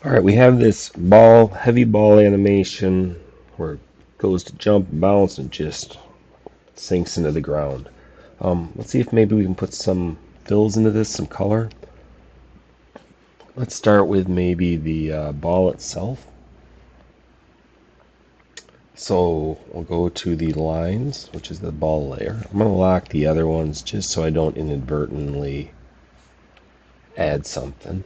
All right, we have this ball, heavy ball animation where it goes to jump and bounce and just sinks into the ground. Let's see if maybe we can put some fills into this, some color. Let's start with maybe the ball itself. So we'll go to the lines, which is the ball layer. I'm going to lock the other ones just so I don't inadvertently add something.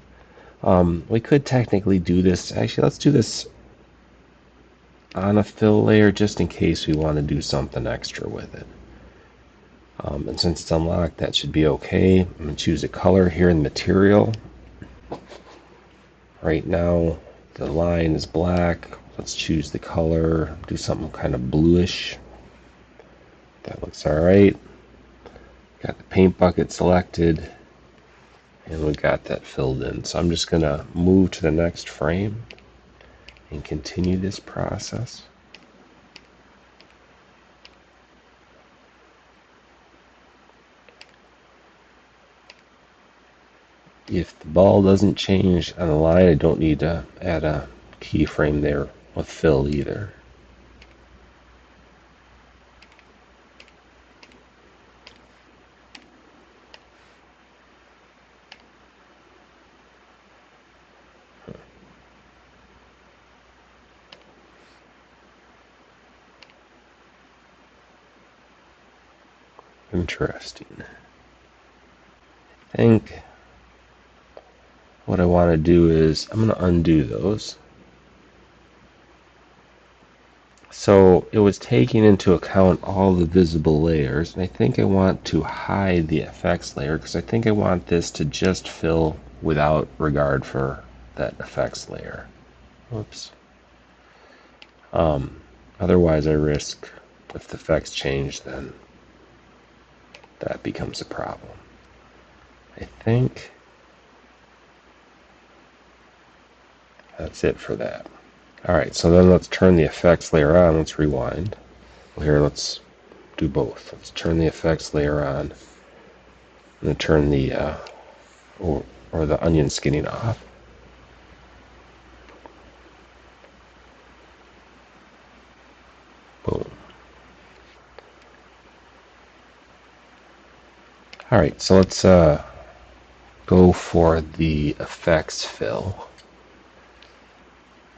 We could technically do this. Actually, let's do this on a fill layer just in case we want to do something extra with it. And since it's unlocked, that should be okay. I'm going to choose a color here in material. Right now, the line is black. Let's choose the color, do something kind of bluish. That looks all right. Got the paint bucket selected, and we got that filled in. So I'm just going to move to the next frame and continue this process. If the ball doesn't change on the line, I don't need to add a keyframe there with fill either. Interesting. I think what I want to do is I'm going to undo those. So it was taking into account all the visible layers, and I think I want to hide the effects layer because I think I want this to just fill without regard for that effects layer. Whoops. Otherwise I risk if the effects change, then that becomes a problem. I think that's it for that. Alright, so then let's turn the effects layer on. Let's rewind. Well, here, let's do both. Let's turn the effects layer on and then turn the or the onion skinning off. Boom. Alright, so let's go for the effects fill.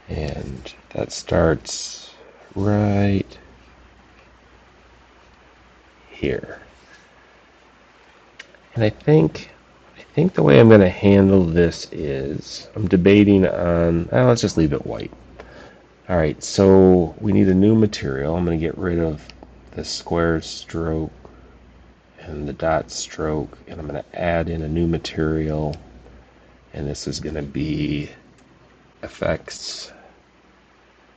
And that starts right here. And I think the way I'm going to handle this is I'm debating on, let's just leave it white. Alright, so we need a new material. I'm going to get rid of the square stroke and the dot stroke, and I'm going to add in a new material, and this is going to be effects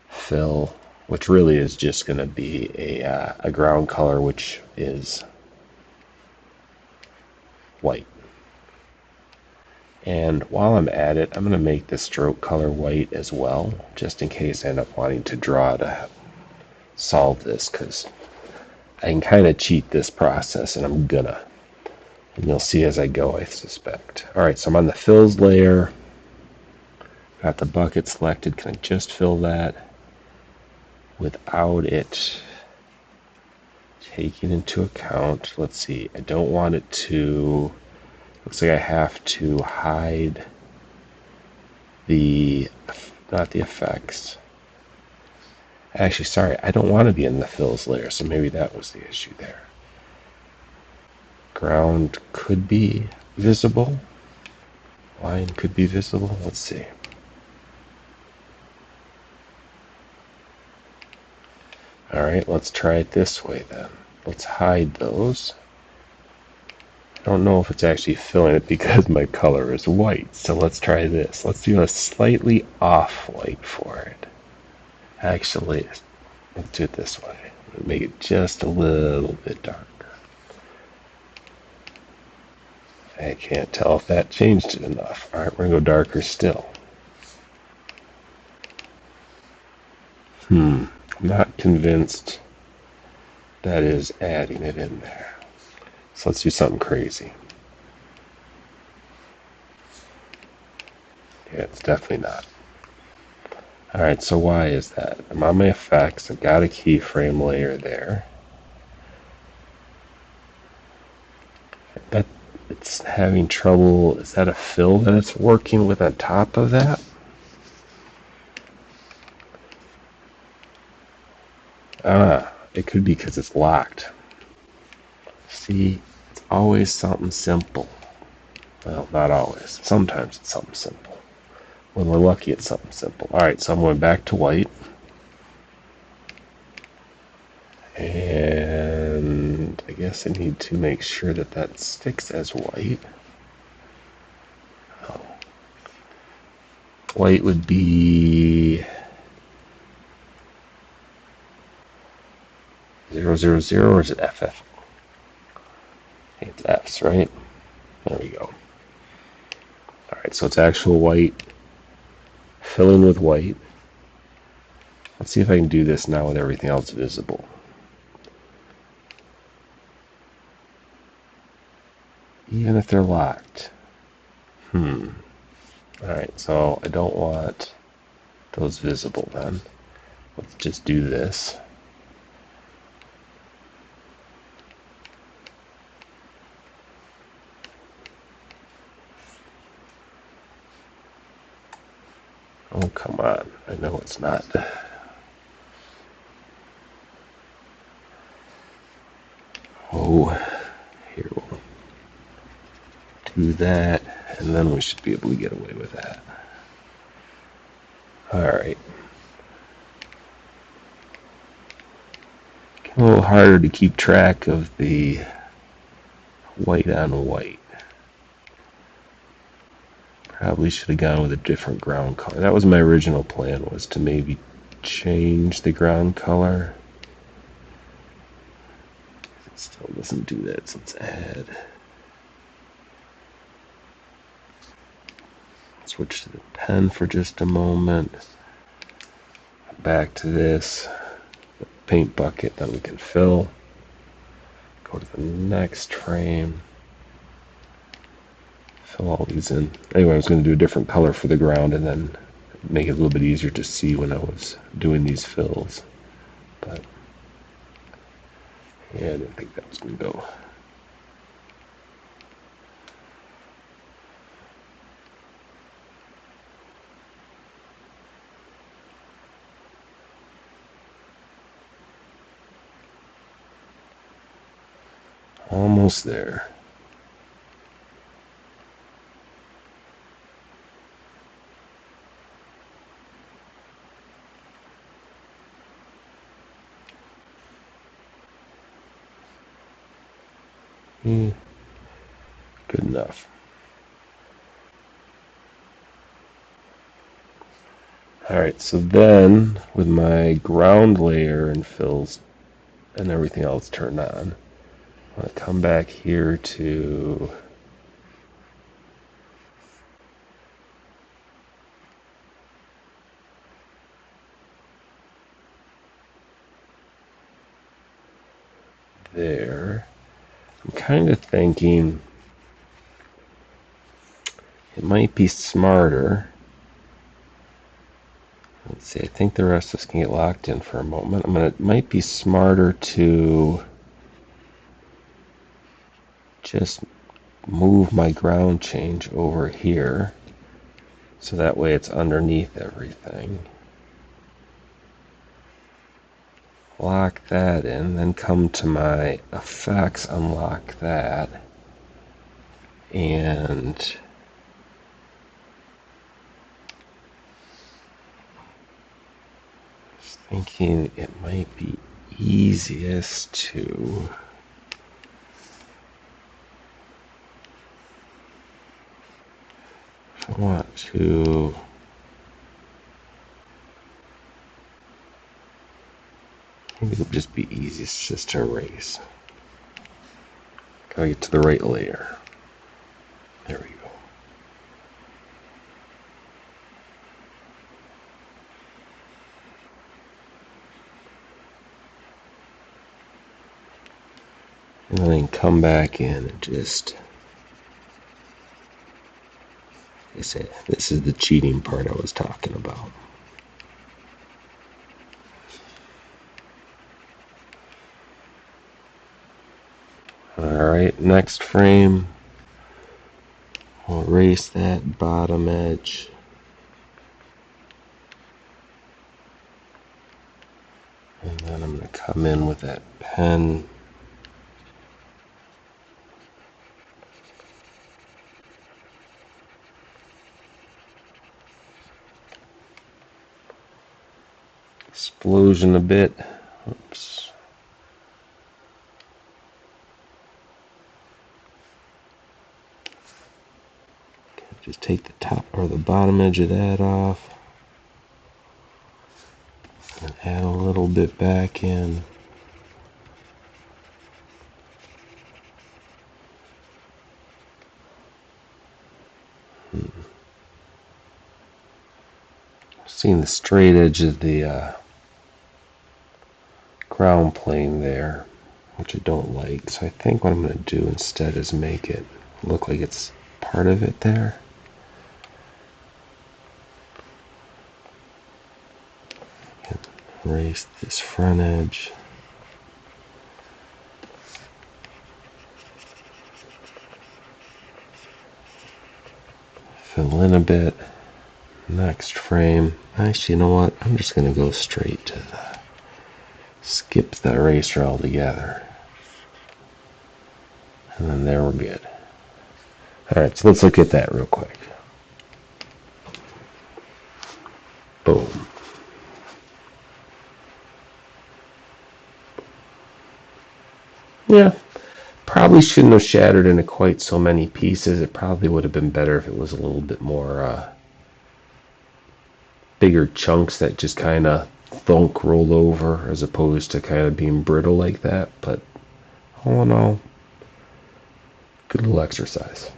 fill, which really is just going to be a ground color, which is white. And while I'm at it, I'm going to make the stroke color white as well, just in case I end up wanting to draw to solve this, because I can kind of cheat this process, and I'm gonna. And you'll see as I go, I suspect. Alright, so I'm on the fills layer. Got the bucket selected. Can I just fill that without it taking into account? Let's see. I don't want it to... Looks like I have to hide the... Not the effects. Actually, sorry. I don't want to be in the fills layer, so maybe that was the issue there. Ground could be visible. Line could be visible. Let's see. Alright, let's try it this way then. Let's hide those. I don't know if it's actually filling it because my color is white. So let's try this. Let's do a slightly off white for it. Actually, let's do it this way. Make it just a little bit darker. I can't tell if that changed it enough. Alright, we're going to go darker still. I'm not convinced that is adding it in there. So let's do something crazy. Yeah, it's definitely not. Alright, so why is that? I'm on my effects, I've got a keyframe layer there. I bet it's having trouble. Is that a fill that it's working with on top of that? Ah, it could be because it's locked. See, it's always something simple. Well, not always. Sometimes it's something simple. When we're lucky, it's something simple. Alright, so I'm going back to white. And I guess I need to make sure that that sticks as white. Oh. White would be 000, or is it FF? I think it's F's, right? There we go. Alright, so it's actual white. Fill in with white. Let's see if I can do this now with everything else visible. Even if they're locked. Alright, so I don't want those visible then. Let's just do this. Oh, come on. I know it's not. Oh, here we'll do that, and then we should be able to get away with that. Alright. A little harder to keep track of the white on white. Probably should have gone with a different ground color. That was my original plan, was to maybe change the ground color. It still doesn't do that, so let's add. Switch to the pen for just a moment. Back to this. Paint bucket, then we can fill. Go to the next frame. Fill all these in. Anyway, I was going to do a different color for the ground and then make it a little bit easier to see when I was doing these fills. But yeah, I didn't think that was going to go. Almost there. Good enough. Alright, so then with my ground layer and fills and everything else turned on, I'm going to come back here to there. I'm kind of thinking it might be smarter. Let's see, I think the rest of us can get locked in for a moment. It might be smarter to just move my ground change over here so that way it's underneath everything. Lock that in, then come to my effects, unlock that, and I was thinking it might be easiest to I want to maybe it'll just be easiest just to erase. Gotta get to the right layer. There we go. And then come back in and just Like I said, this is the cheating part I was talking about. Alright, next frame, we'll erase that bottom edge. And then I'm going to come in with that pen. Explosion a bit. Oops. Just take the top or the bottom edge of that off. And add a little bit back in. Seeing the straight edge of the ground plane there, which I don't like. So I think what I'm going to do instead is make it look like it's part of it there. Erase this front edge. Fill in a bit. Next frame. Actually, you know what? I'm just going to go straight to the skip the eraser altogether. And then there we're good. Alright, so let's look at that real quick. Boom. Yeah, probably shouldn't have shattered into quite so many pieces. It probably would have been better if it was a little bit more bigger chunks that just kind of thunk roll over as opposed to kind of being brittle like that. But all in all, good little exercise.